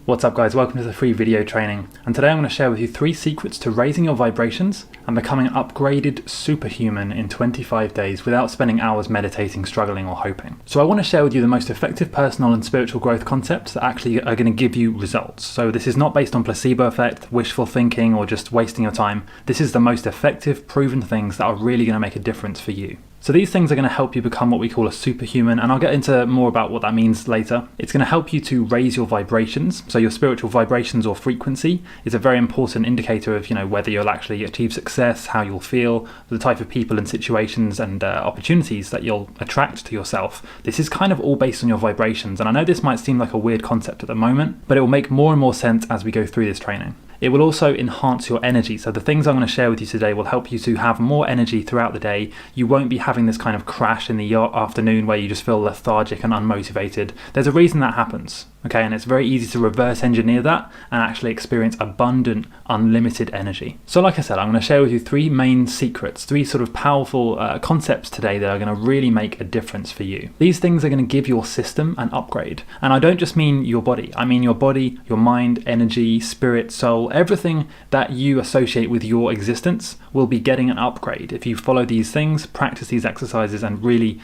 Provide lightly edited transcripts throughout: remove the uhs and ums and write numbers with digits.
What's up guys, welcome to the free video training, and today I'm going to share with you 3 secrets to raising your vibrations and becoming an upgraded superhuman in 25 days without spending hours meditating, struggling or hoping. So I want to share with you the most effective personal and spiritual growth concepts that actually are going to give you results. So this is not based on placebo effect, wishful thinking or just wasting your time. This is the most effective, proven things that are really going to make a difference for you. So these things are going to help you become what we call a superhuman, and I'll get into more about what that means later. It's going to help you to raise your vibrations. So your spiritual vibrations or frequency is a very important indicator of, whether you'll actually achieve success, how you'll feel, the type of people and situations and opportunities that you'll attract to yourself. This is kind of all based on your vibrations, and I know this might seem like a weird concept at the moment, but it will make more and more sense as we go through this training. It will also enhance your energy. So the things I'm going to share with you today will help you to have more energy throughout the day. You won't be having this kind of crash in the afternoon where you just feel lethargic and unmotivated. There's a reason that happens, okay? And it's very easy to reverse engineer that and actually experience abundant, unlimited energy. So like I said, I'm going to share with you 3 main secrets, 3 sort of powerful concepts today that are going to really make a difference for you. These things are going to give your system an upgrade. And I don't just mean your body. I mean your body, your mind, energy, spirit, soul. Everything that you associate with your existence will be getting an upgrade if you follow these things, practice these exercises, and really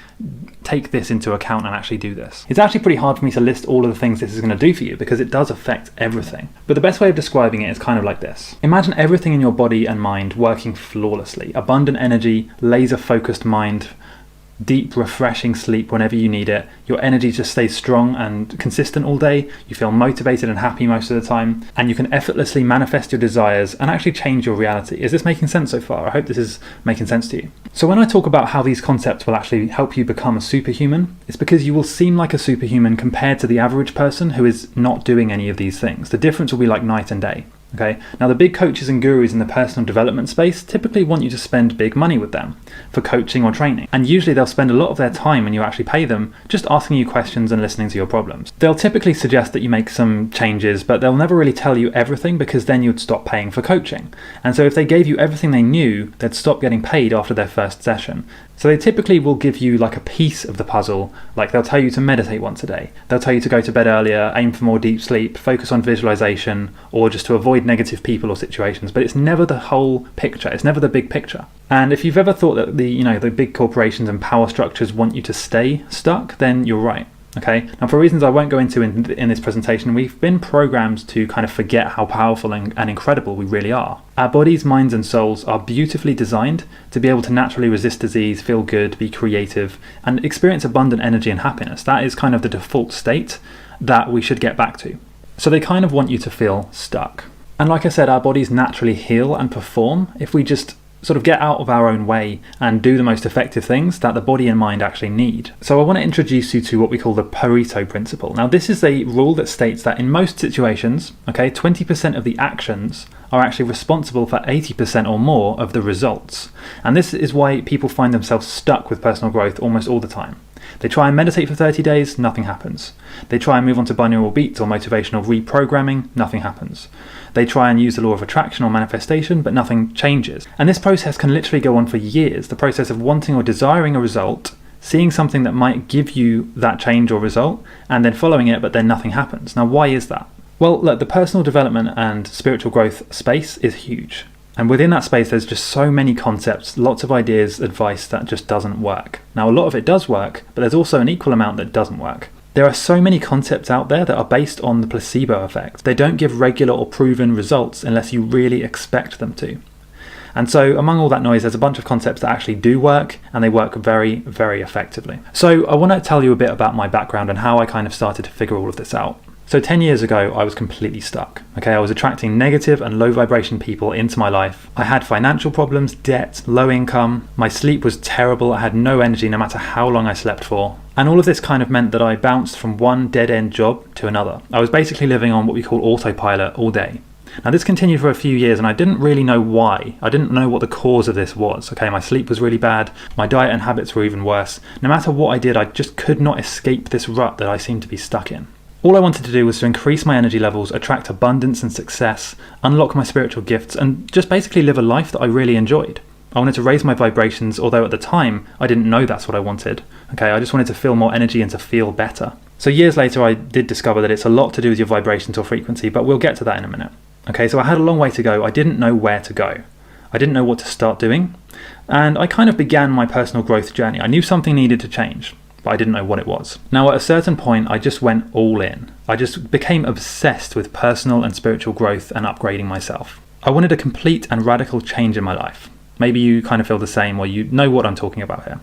take this into account and actually do this. It's actually pretty hard for me to list all of the things this is going to do for you because it does affect everything. But the best way of describing it is kind of like this. Imagine everything in your body and mind working flawlessly. Abundant energy, laser-focused mind, deep, refreshing sleep whenever you need it. Your energy just stays strong and consistent all day. You feel motivated and happy most of the time, and you can effortlessly manifest your desires and actually change your reality. Is this making sense so far? I hope this is making sense to you. So when I talk about how these concepts will actually help you become a superhuman, it's because you will seem like a superhuman compared to the average person who is not doing any of these things. The difference will be like night and day. Okay. Now the big coaches and gurus in the personal development space typically want you to spend big money with them for coaching or training. And usually they'll spend a lot of their time when you actually pay them just asking you questions and listening to your problems. They'll typically suggest that you make some changes, but they'll never really tell you everything because then you'd stop paying for coaching. And so if they gave you everything they knew, they'd stop getting paid after their first session. So they typically will give you like a piece of the puzzle, like they'll tell you to meditate once a day. They'll tell you to go to bed earlier, aim for more deep sleep, focus on visualization, or just to avoid negative people or situations. But it's never the whole picture. It's never the big picture. And if you've ever thought that the big corporations and power structures want you to stay stuck, then you're right. Okay. Now, for reasons I won't go into in this presentation, we've been programmed to kind of forget how powerful and incredible we really are. Our bodies, minds and souls are beautifully designed to be able to naturally resist disease, feel good, be creative, and experience abundant energy and happiness. That is kind of the default state that we should get back to. So they kind of want you to feel stuck. And like I said, our bodies naturally heal and perform if we just sort of get out of our own way and do the most effective things that the body and mind actually need. So I want to introduce you to what we call the Pareto principle. Now this is a rule that states that in most situations, 20% of the actions are actually responsible for 80% or more of the results. And this is why people find themselves stuck with personal growth almost all the time. They try and meditate for 30 days, nothing happens. They try and move on to binaural beats or motivational reprogramming, nothing happens. They try and use the law of attraction or manifestation, but nothing changes. And this process can literally go on for years. The process of wanting or desiring a result, seeing something that might give you that change or result, and then following it, but then nothing happens. Now, why is that? Well, look, the personal development and spiritual growth space is huge. And within that space, there's just so many concepts, lots of ideas, advice that just doesn't work. Now, a lot of it does work, but there's also an equal amount that doesn't work. There are so many concepts out there that are based on the placebo effect. They don't give regular or proven results unless you really expect them to. And so among all that noise, there's a bunch of concepts that actually do work, and they work very, very effectively. So I want to tell you a bit about my background and how I kind of started to figure all of this out. So 10 years ago, I was completely stuck. I was attracting negative and low vibration people into my life. I had financial problems, debt, low income. My sleep was terrible. I had no energy no matter how long I slept for. And all of this kind of meant that I bounced from one dead-end job to another. I was basically living on what we call autopilot all day. Now this continued for a few years and I didn't really know why. I didn't know what the cause of this was. My sleep was really bad. My diet and habits were even worse. No matter what I did, I just could not escape this rut that I seemed to be stuck in. All I wanted to do was to increase my energy levels, attract abundance and success, unlock my spiritual gifts, and just basically live a life that I really enjoyed. I wanted to raise my vibrations, although at the time I didn't know that's what I wanted. I just wanted to feel more energy and to feel better. So years later, I did discover that it's a lot to do with your vibrations or frequency, but we'll get to that in a minute. Okay, so I had a long way to go. I didn't know where to go. I didn't know what to start doing. And I kind of began my personal growth journey. I knew something needed to change, but I didn't know what it was. Now, at a certain point, I just went all in. I just became obsessed with personal and spiritual growth and upgrading myself. I wanted a complete and radical change in my life. Maybe you kind of feel the same, or you know what I'm talking about here.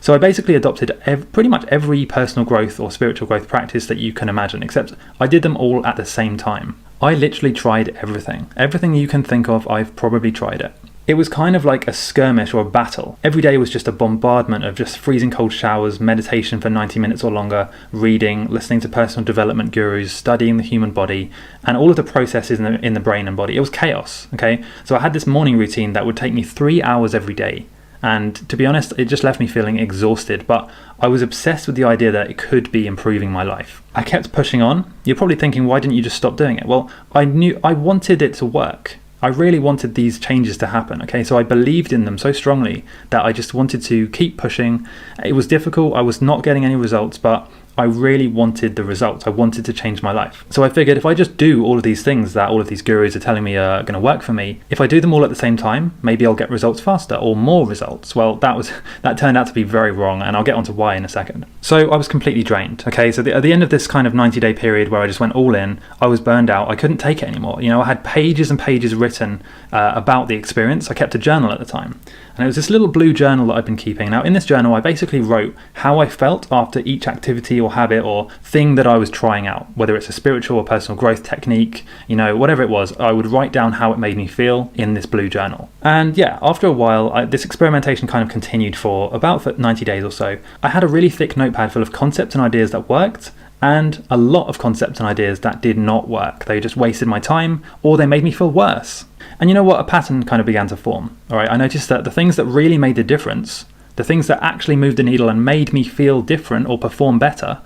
So I basically adopted pretty much every personal growth or spiritual growth practice that you can imagine, except I did them all at the same time. I literally tried everything. Everything you can think of, I've probably tried it. It was kind of like a skirmish or a battle. Every day was just a bombardment of just freezing cold showers, meditation for 90 minutes or longer, reading, listening to personal development gurus, studying the human body, and all of the processes in the brain and body. It was chaos, okay? So I had this morning routine that would take me 3 hours every day. And to be honest, it just left me feeling exhausted, but I was obsessed with the idea that it could be improving my life. I kept pushing on. You're probably thinking, why didn't you just stop doing it? Well, I knew I wanted it to work. I really wanted these changes to happen, okay? So I believed in them so strongly that I just wanted to keep pushing. It was difficult, I was not getting any results, but I really wanted the results. I wanted to change my life. So I figured if I just do all of these things that all of these gurus are telling me are going to work for me, if I do them all at the same time, maybe I'll get results faster or more results. Well, that turned out to be very wrong, and I'll get onto why in a second. So I was completely drained. Okay, so at the end of this kind of 90-day period where I just went all in, I was burned out. I couldn't take it anymore. I had pages and pages written about the experience. I kept a journal at the time. And it was this little blue journal that I've been keeping. Now, in this journal, I basically wrote how I felt after each activity or habit or thing that I was trying out, whether it's a spiritual or personal growth technique, whatever it was. I would write down how it made me feel in this blue journal. And yeah, after a while, this experimentation kind of continued for about 90 days or so. I had a really thick notepad full of concepts and ideas that worked, and a lot of concepts and ideas that did not work. They just wasted my time, or they made me feel worse. And you know what? A pattern kind of began to form. All right, I noticed that the things that really made the difference, the things that actually moved the needle and made me feel different or perform better,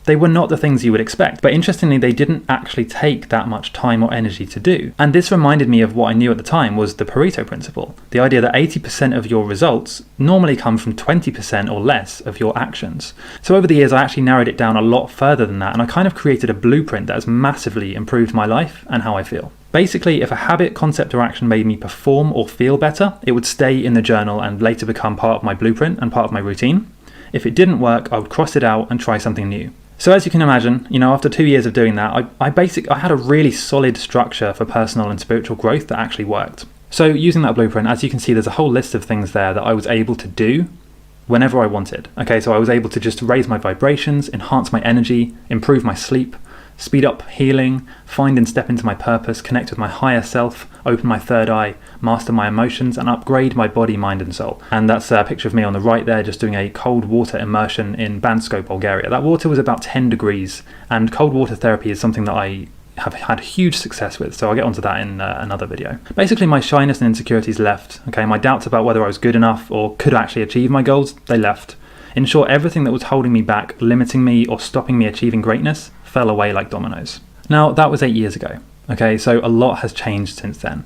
they were not the things you would expect. But interestingly, they didn't actually take that much time or energy to do. And this reminded me of what I knew at the time was the Pareto principle. The idea that 80% of your results normally come from 20% or less of your actions. So over the years, I actually narrowed it down a lot further than that. And I kind of created a blueprint that has massively improved my life and how I feel. Basically, if a habit, concept, or action made me perform or feel better, it would stay in the journal and later become part of my blueprint and part of my routine. If it didn't work, I would cross it out and try something new. So as you can imagine, after 2 years of doing that, I had a really solid structure for personal and spiritual growth that actually worked. So using that blueprint, as you can see, there's a whole list of things there that I was able to do whenever I wanted. Okay, so I was able to just raise my vibrations, enhance my energy, improve my sleep, speed up healing, find and step into my purpose, connect with my higher self, open my third eye, master my emotions, and upgrade my body, mind, and soul. And that's a picture of me on the right there, just doing a cold water immersion in Bansko, Bulgaria. That water was about 10 degrees, and cold water therapy is something that I have had huge success with, so I'll get onto that in another video. Basically, my shyness and insecurities left. Okay, my doubts about whether I was good enough or could actually achieve my goals, they left. In short, everything that was holding me back, limiting me, or stopping me achieving greatness fell away like dominoes. Now, that was 8 years ago. Okay, so a lot has changed since then.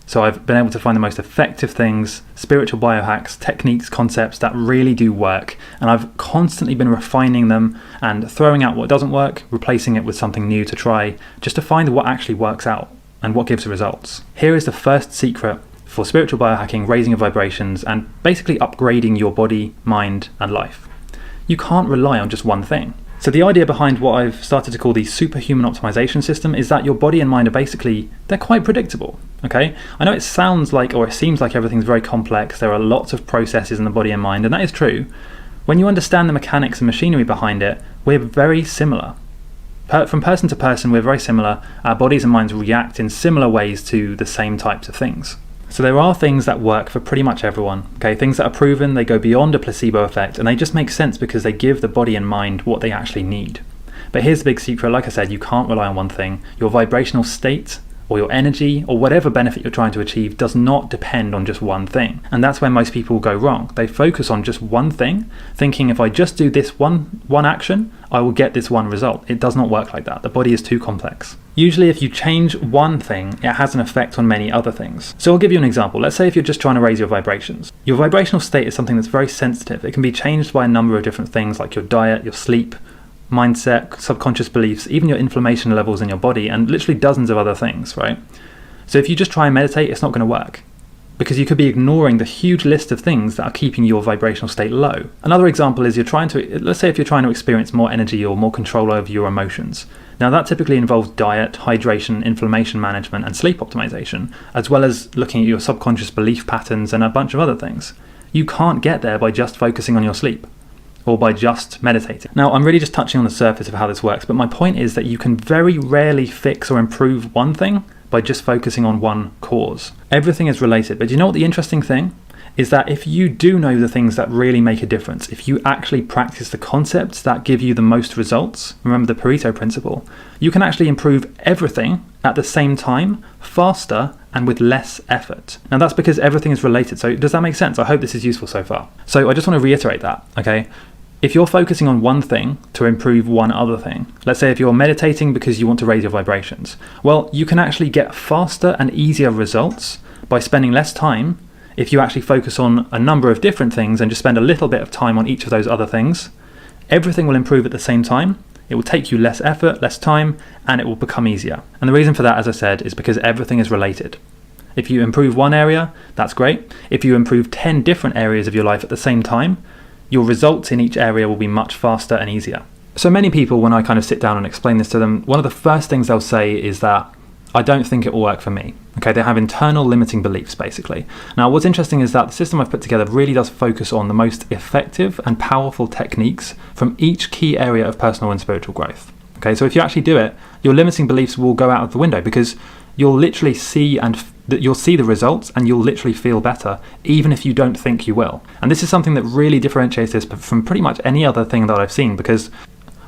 So I've been able to find the most effective things, spiritual biohacks, techniques, concepts that really do work. And I've constantly been refining them and throwing out what doesn't work, replacing it with something new to try, just to find what actually works out and what gives results. Here is the first secret for spiritual biohacking, raising your vibrations, and basically upgrading your body, mind, and life. You can't rely on just one thing. So the idea behind what I've started to call the Superhuman optimization system is that your body and mind are basically, they're quite predictable, okay? I know it sounds like, or it seems like everything's very complex, there are lots of processes in the body and mind, and that is true. When you understand the mechanics and machinery behind it, we're very similar. From person to person, we're very similar. Our bodies and minds react in similar ways to the same types of things. So there are things that work for pretty much everyone, okay? Things that are proven, they go beyond a placebo effect, and they just make sense because they give the body and mind what they actually need. But here's the big secret, like I said, you can't rely on one thing. Your vibrational state, or your energy, or whatever benefit you're trying to achieve does not depend on just one thing. And that's where most people go wrong. They focus on just one thing, thinking if I just do this one action, I will get this one result. It does not work like that. The body is too complex. Usually if you change one thing, it has an effect on many other things. So I'll give you an example. Let's say if you're just trying to raise your vibrations. Your vibrational state is something that's very sensitive. It can be changed by a number of different things like your diet, your sleep, mindset, subconscious beliefs, even your inflammation levels in your body, and literally dozens of other things, right? So if you just try and meditate, it's not going to work, because you could be ignoring the huge list of things that are keeping your vibrational state low. Another example is let's say if you're trying to experience more energy or more control over your emotions. Now that typically involves diet, hydration, inflammation management, and sleep optimization, as well as looking at your subconscious belief patterns and a bunch of other things. You can't get there by just focusing on your sleep or by just meditating. Now, I'm really just touching on the surface of how this works, but my point is that you can very rarely fix or improve one thing by just focusing on one cause. Everything is related, but you know what the interesting thing is? That if you do know the things that really make a difference, if you actually practice the concepts that give you the most results, remember the Pareto principle, you can actually improve everything at the same time, faster, and with less effort. Now that's because everything is related. So does that make sense? I hope this is useful so far. So I just want to reiterate that, okay? If you're focusing on one thing to improve one other thing, let's say if you're meditating because you want to raise your vibrations, well, you can actually get faster and easier results by spending less time if you actually focus on a number of different things and just spend a little bit of time on each of those other things. Everything will improve at the same time. It will take you less effort, less time, and it will become easier. And the reason for that, as I said, is because everything is related. If you improve one area, that's great. If you improve 10 different areas of your life at the same time, your results in each area will be much faster and easier. So many people, when I kind of sit down and explain this to them, one of the first things they'll say is that I don't think it will work for me. Okay, they have internal limiting beliefs, basically. Now, what's interesting is that the system I've put together really does focus on the most effective and powerful techniques from each key area of personal and spiritual growth. Okay, so if you actually do it, your limiting beliefs will go out of the window, because you'll literally see the results, and you'll literally feel better, even if you don't think you will. And this is something that really differentiates this from pretty much any other thing that I've seen, because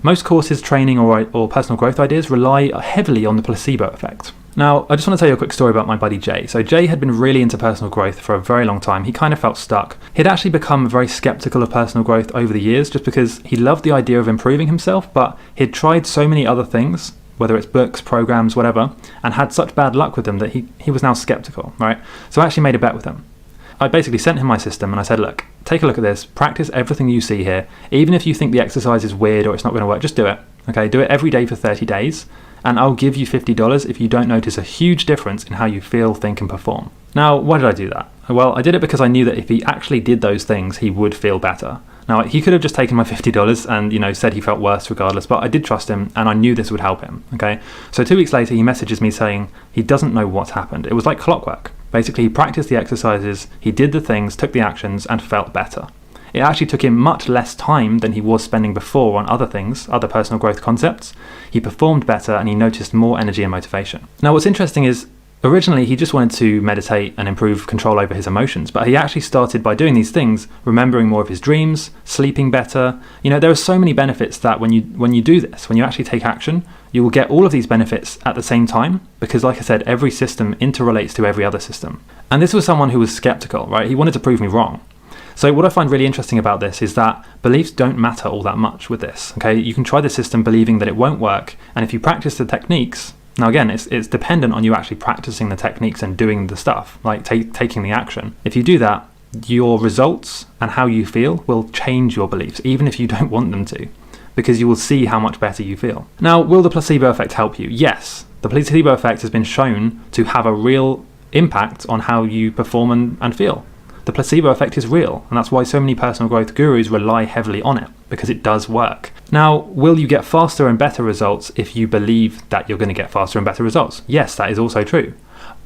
most courses, training, or personal growth ideas rely heavily on the placebo effect. Now, I just want to tell you a quick story about my buddy Jay. So Jay had been really into personal growth for a very long time. He kind of felt stuck. He'd actually become very skeptical of personal growth over the years, just because he loved the idea of improving himself, but he'd tried so many other things, whether it's books, programs, whatever, and had such bad luck with them that he was now skeptical, right? So I actually made a bet with him. I basically sent him my system and I said, look, take a look at this, practice everything you see here. Even if you think the exercise is weird or it's not going to work, just do it. Okay, do it every day for 30 days, and I'll give you $50 if you don't notice a huge difference in how you feel, think, and perform. Now, why did I do that? Well, I did it because I knew that if he actually did those things, he would feel better. Now, he could have just taken my $50 and, said he felt worse regardless, but I did trust him and I knew this would help him, okay? So 2 weeks later, he messages me saying he doesn't know what's happened. It was like clockwork. Basically, he practiced the exercises, he did the things, took the actions, and felt better. It actually took him much less time than he was spending before on other things, other personal growth concepts. He performed better and he noticed more energy and motivation. Now, what's interesting is, originally, he just wanted to meditate and improve control over his emotions, but he actually started by doing these things, remembering more of his dreams, sleeping better. There are so many benefits that when you do this, when you actually take action, you will get all of these benefits at the same time, because like I said, every system interrelates to every other system. And this was someone who was skeptical, right? He wanted to prove me wrong. So what I find really interesting about this is that beliefs don't matter all that much with this, okay? You can try the system believing that it won't work, and if you practice the techniques, now again, it's dependent on you actually practicing the techniques and doing the stuff, like taking the action. If you do that, your results and how you feel will change your beliefs, even if you don't want them to, because you will see how much better you feel. Now, will the placebo effect help you? Yes. The placebo effect has been shown to have a real impact on how you perform and feel. The placebo effect is real, and that's why so many personal growth gurus rely heavily on it, because it does work. Now, will you get faster and better results if you believe that you're going to get faster and better results? Yes, that is also true.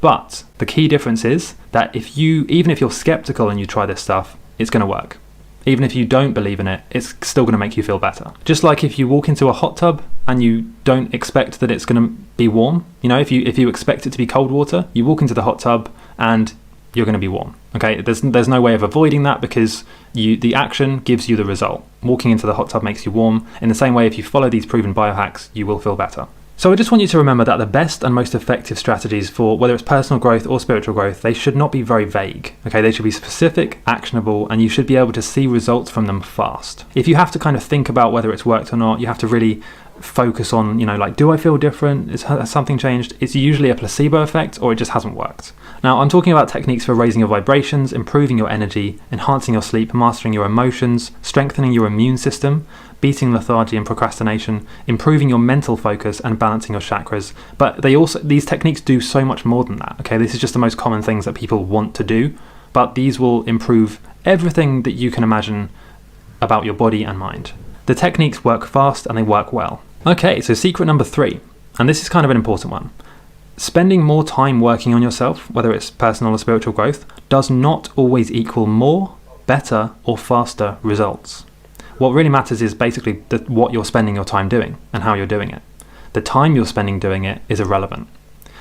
But the key difference is that even if you're skeptical and you try this stuff, it's going to work. Even if you don't believe in it, it's still going to make you feel better. Just like if you walk into a hot tub and you don't expect that it's going to be warm, if you expect it to be cold water, you walk into the hot tub and you're going to be warm. Okay, there's no way of avoiding that, because the action gives you the result. Walking into the hot tub makes you warm. In the same way, if you follow these proven biohacks, you will feel better. So I just want you to remember that the best and most effective strategies for whether it's personal growth or spiritual growth, they should not be very vague. Okay, they should be specific, actionable, and you should be able to see results from them fast. If you have to kind of think about whether it's worked or not, you have to really focus on, do I feel different? Has something changed? It's usually a placebo effect, or it just hasn't worked. Now, I'm talking about techniques for raising your vibrations, improving your energy, enhancing your sleep, mastering your emotions, strengthening your immune system, beating lethargy and procrastination, improving your mental focus, and balancing your chakras. But these techniques do so much more than that. Okay, this is just the most common things that people want to do, but these will improve everything that you can imagine about your body and mind. The techniques work fast and they work well. Okay, so secret number 3, and this is kind of an important one. Spending more time working on yourself, whether it's personal or spiritual growth, does not always equal more, better, or faster results. What really matters is basically what you're spending your time doing and how you're doing it. The time you're spending doing it is irrelevant.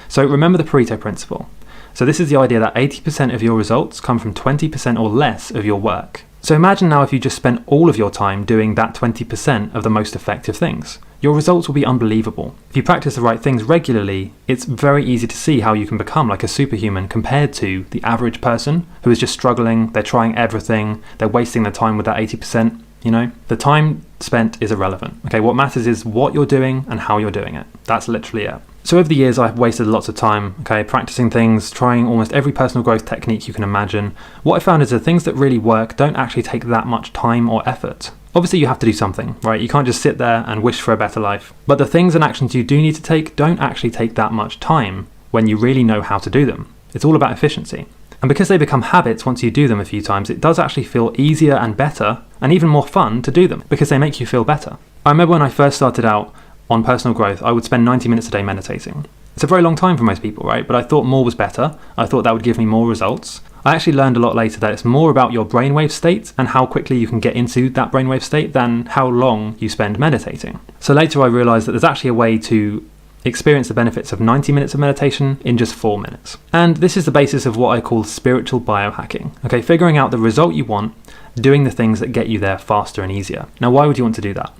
So remember the Pareto principle. So this is the idea that 80% of your results come from 20% or less of your work. So imagine now if you just spent all of your time doing that 20% of the most effective things. Your results will be unbelievable. If you practice the right things regularly, it's very easy to see how you can become like a superhuman compared to the average person who is just struggling, they're trying everything, they're wasting their time with that 80%, you know? The time spent is irrelevant. Okay, what matters is what you're doing and how you're doing it. That's literally it. So over the years, I've wasted lots of time, okay, practicing things, trying almost every personal growth technique you can imagine. What I found is the things that really work don't actually take that much time or effort. Obviously, you have to do something, right? You can't just sit there and wish for a better life. But the things and actions you do need to take don't actually take that much time when you really know how to do them. It's all about efficiency. And because they become habits once you do them a few times, it does actually feel easier and better and even more fun to do them because they make you feel better. I remember when I first started out on personal growth, I would spend 90 minutes a day meditating. It's a very long time for most people, right? But I thought more was better. I thought that would give me more results. I actually learned a lot later that it's more about your brainwave state and how quickly you can get into that brainwave state than how long you spend meditating. So later I realized that there's actually a way to experience the benefits of 90 minutes of meditation in just 4 minutes. And this is the basis of what I call spiritual biohacking. Okay, figuring out the result you want, doing the things that get you there faster and easier. Now, why would you want to do that?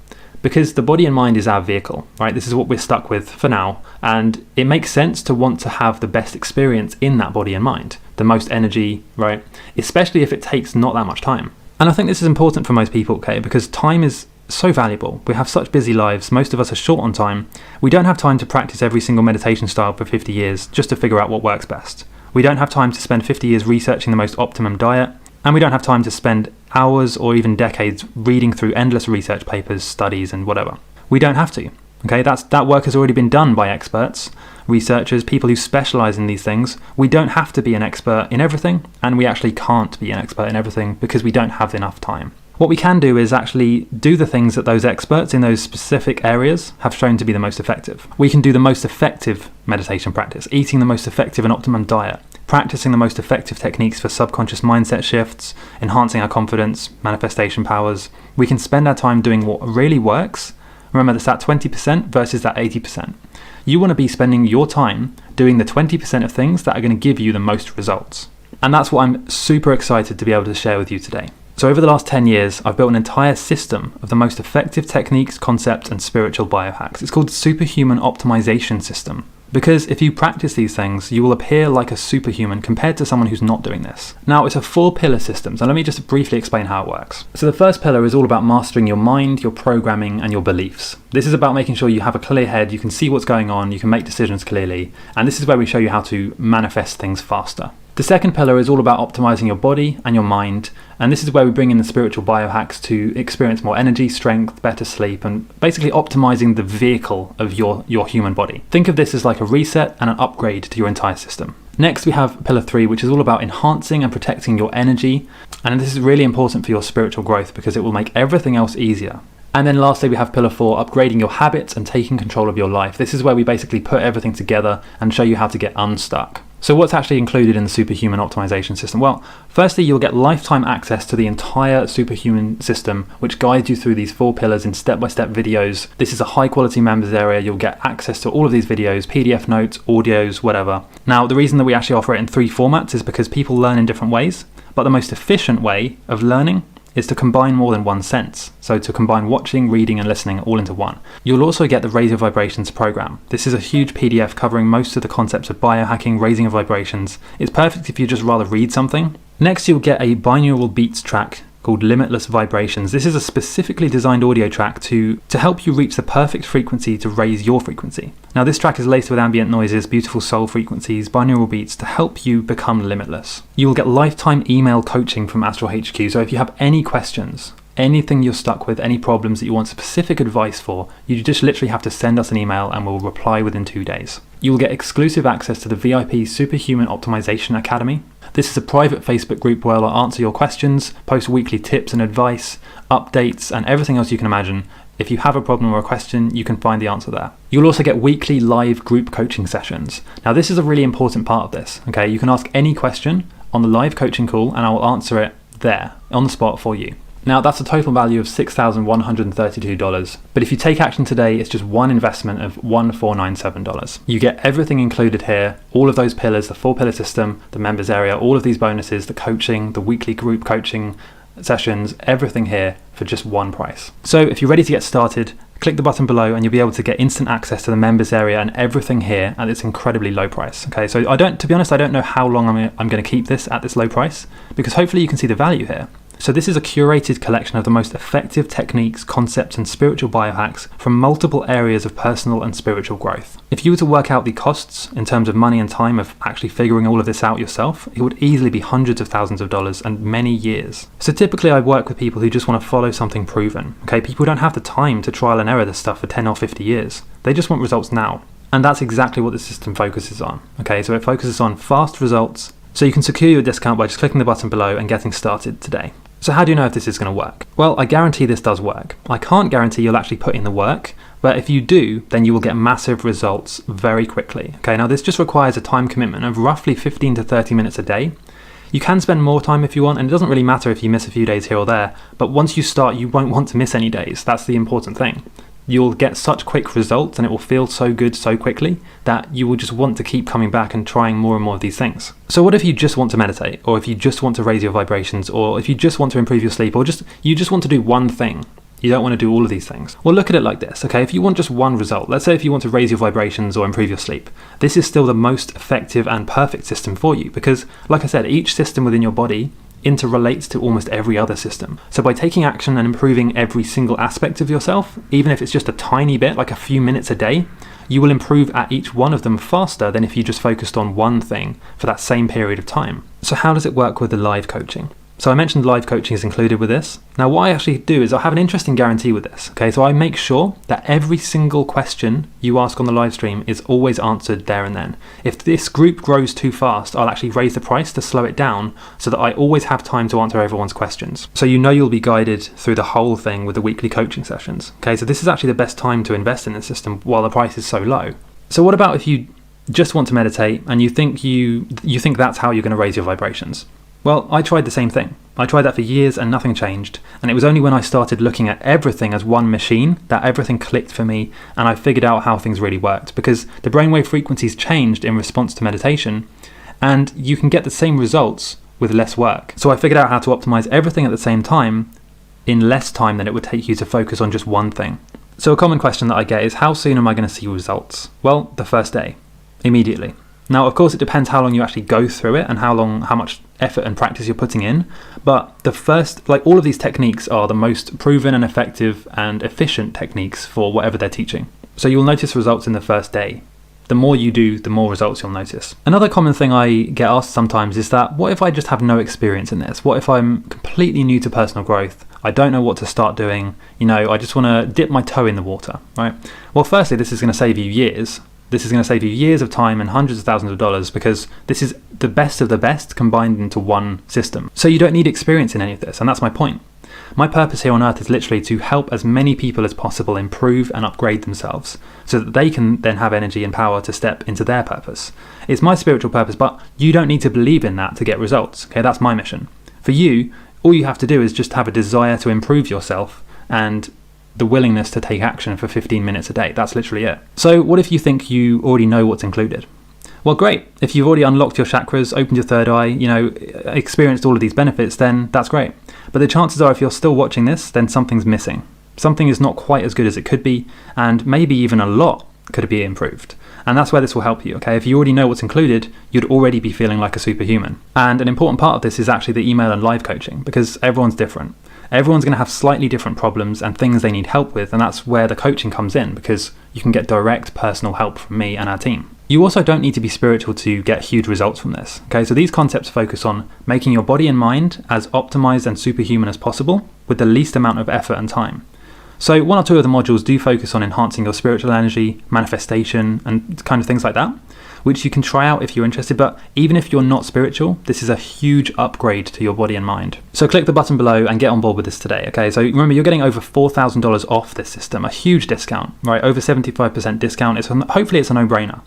Because the body and mind is our vehicle, right? This is what we're stuck with for now. And it makes sense to want to have the best experience in that body and mind, the most energy, right? Especially if it takes not that much time. And I think this is important for most people, okay? Because time is so valuable. We have such busy lives. Most of us are short on time. We don't have time to practice every single meditation style for 50 years just to figure out what works best. We don't have time to spend 50 years researching the most optimum diet. And we don't have time to spend hours or even decades reading through endless research papers, studies, and whatever. We don't have to. Okay, that work has already been done by experts, researchers, people who specialize in these things. We don't have to be an expert in everything, and we actually can't be an expert in everything because we don't have enough time. What we can do is actually do the things that those experts in those specific areas have shown to be the most effective. We can do the most effective meditation practice, eating the most effective and optimum diet, practicing the most effective techniques for subconscious mindset shifts, enhancing our confidence, manifestation powers. We can spend our time doing what really works. Remember, that's that 20% versus that 80%. You want to be spending your time doing the 20% of things that are going to give you the most results. And that's what I'm super excited to be able to share with you today. So over the last 10 years, I've built an entire system of the most effective techniques, concepts, and spiritual biohacks. It's called the Superhuman Optimization System. Because if you practice these things, you will appear like a superhuman compared to someone who's not doing this. Now, it's a 4-pillar system, so let me just briefly explain how it works. So the first pillar is all about mastering your mind, your programming, and your beliefs. This is about making sure you have a clear head, you can see what's going on, you can make decisions clearly, and this is where we show you how to manifest things faster. The second pillar is all about optimizing your body and your mind, and this is where we bring in the spiritual biohacks to experience more energy, strength, better sleep, and basically optimizing the vehicle of your human body. Think of this as like a reset and an upgrade to your entire system. Next, we have pillar 3, which is all about enhancing and protecting your energy, and this is really important for your spiritual growth because it will make everything else easier. And then lastly, we have pillar 4, upgrading your habits and taking control of your life. This is where we basically put everything together and show you how to get unstuck. So what's actually included in the Superhuman Optimization System? Well, firstly, you'll get lifetime access to the entire Superhuman system, which guides you through these 4 pillars in step-by-step videos. This is a high-quality members area. You'll get access to all of these videos, PDF notes, audios, whatever. Now, the reason that we actually offer it in 3 formats is because people learn in different ways, but the most efficient way of learning is to combine more than one sense. So to combine watching, reading, and listening all into one. You'll also get the Raise Your Vibrations program. This is a huge PDF covering most of the concepts of biohacking, raising your vibrations. It's perfect if you just rather read something. Next, you'll get a binaural beats track called Limitless Vibrations. This is a specifically designed audio track to help you reach the perfect frequency to raise your frequency. Now, this track is laced with ambient noises, beautiful soul frequencies, binaural beats to help you become limitless. You will get lifetime email coaching from Astral HQ, so if you have any questions anything you're stuck with, any problems that you want specific advice for, you just literally have to send us an email and we'll reply within 2 days. You will get exclusive access to the VIP Superhuman Optimization Academy. This is a private Facebook group where I'll answer your questions, post weekly tips and advice, updates, and everything else you can imagine. If you have a problem or a question, you can find the answer there. You'll also get weekly live group coaching sessions. Now, this is a really important part of this, okay? You can ask any question on the live coaching call and I will answer it there, on the spot for you. Now, that's a total value of $6,132, but if you take action today, it's just one investment of $1,497. You get everything included here, all of those pillars, the 4-pillar system, the members area, all of these bonuses, the coaching, the weekly group coaching sessions, everything here for just one price. So if you're ready to get started, click the button below and you'll be able to get instant access to the members area and everything here at this incredibly low price. Okay, so to be honest, I don't know how long I'm going to keep this at this low price, because hopefully you can see the value here. So this is a curated collection of the most effective techniques, concepts, and spiritual biohacks from multiple areas of personal and spiritual growth. If you were to work out the costs in terms of money and time of actually figuring all of this out yourself, it would easily be hundreds of thousands of dollars and many years. So typically I work with people who just want to follow something proven. Okay, people don't have the time to trial and error this stuff for 10 or 50 years. They just want results now. And that's exactly what the system focuses on. Okay, so it focuses on fast results. So you can secure your discount by just clicking the button below and getting started today. So how do you know if this is going to work? Well, I guarantee this does work. I can't guarantee you'll actually put in the work, but if you do, then you will get massive results very quickly. Okay, now this just requires a time commitment of roughly 15 to 30 minutes a day. You can spend more time if you want, and it doesn't really matter if you miss a few days here or there, but once you start, you won't want to miss any days. That's the important thing. You'll get such quick results and it will feel so good so quickly that you will just want to keep coming back and trying more and more of these things. So what if you just want to meditate, or if you just want to raise your vibrations, or if you just want to improve your sleep, or you just want to do one thing? You don't want to do all of these things. Well, look at it like this, okay? If you want just one result, let's say if you want to raise your vibrations or improve your sleep, this is still the most effective and perfect system for you because, like I said, each system within your body interrelates to almost every other system. So by taking action and improving every single aspect of yourself, even if it's just a tiny bit, like a few minutes a day, you will improve at each one of them faster than if you just focused on one thing for that same period of time. So how does it work with the live coaching? So I mentioned live coaching is included with this. Now what I actually do is I have an interesting guarantee with this. Okay, so I make sure that every single question you ask on the live stream is always answered there and then. If this group grows too fast, I'll actually raise the price to slow it down so that I always have time to answer everyone's questions. So you know you'll be guided through the whole thing with the weekly coaching sessions. Okay, so this is actually the best time to invest in the system while the price is so low. So what about if you just want to meditate and you think that's how you're going to raise your vibrations? Well, I tried the same thing. I tried that for years and nothing changed. And it was only when I started looking at everything as one machine that everything clicked for me and I figured out how things really worked, because the brainwave frequencies changed in response to meditation and you can get the same results with less work. So I figured out how to optimize everything at the same time in less time than it would take you to focus on just one thing. So a common question that I get is, how soon am I going to see results? Well, the first day, immediately. Now, of course, it depends how long you actually go through it and how much effort and practice you're putting in. But all of these techniques are the most proven and effective and efficient techniques for whatever they're teaching. So you'll notice results in the first day. The more you do, the more results you'll notice. Another common thing I get asked sometimes is that, what if I just have no experience in this? What if I'm completely new to personal growth? I don't know what to start doing. I just want to dip my toe in the water, right? Well, firstly, this is going to save you years. This is going to save you years of time and hundreds of thousands of dollars, because this is the best of the best combined into one system. So you don't need experience in any of this, and that's my point. My purpose here on earth is literally to help as many people as possible improve and upgrade themselves so that they can then have energy and power to step into their purpose. It's my spiritual purpose, but you don't need to believe in that to get results. Okay, that's my mission. For you, all you have to do is just have a desire to improve yourself and the willingness to take action for 15 minutes a day. That's literally it. So what if you think you already know what's included? Well, great. If you've already unlocked your chakras, opened your third eye, experienced all of these benefits, then that's great. But the chances are, if you're still watching this, then something's missing. Something is not quite as good as it could be, and maybe even a lot could be improved. And that's where this will help you, okay? If you already know what's included, you'd already be feeling like a superhuman. And an important part of this is actually the email and live coaching, because everyone's different. Everyone's going to have slightly different problems and things they need help with, and that's where the coaching comes in, because you can get direct personal help from me and our team. You also don't need to be spiritual to get huge results from this. Okay, so these concepts focus on making your body and mind as optimized and superhuman as possible with the least amount of effort and time. So 1 or 2 of the modules do focus on enhancing your spiritual energy, manifestation, and kind of things like that, which you can try out if you're interested. But even if you're not spiritual, this is a huge upgrade to your body and mind. So click the button below and get on board with this today. Okay, so remember, you're getting over $4,000 off this system, a huge discount, right? Over 75% discount. Hopefully it's a no-brainer.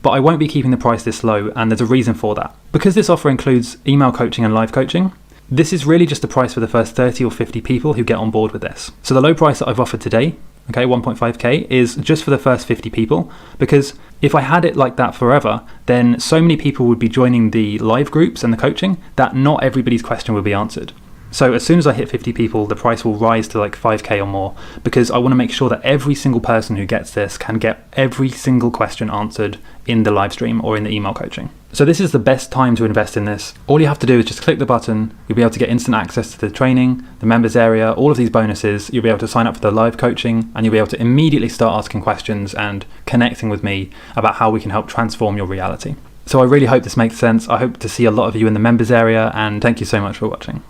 But I won't be keeping the price this low, and there's a reason for that. Because this offer includes email coaching and live coaching, this is really just the price for the first 30 or 50 people who get on board with this. So the low price that I've offered today, okay, 1.5k, is just for the first 50 people, because if I had it like that forever, then so many people would be joining the live groups and the coaching that not everybody's question will be answered. So as soon as I hit 50 people, the price will rise to like 5k or more, because I want to make sure that every single person who gets this can get every single question answered in the live stream or in the email coaching. So this is the best time to invest in this. All you have to do is just click the button. You'll be able to get instant access to the training, the members area, all of these bonuses. You'll be able to sign up for the live coaching, and you'll be able to immediately start asking questions and connecting with me about how we can help transform your reality. So I really hope this makes sense. I hope to see a lot of you in the members area, and thank you so much for watching.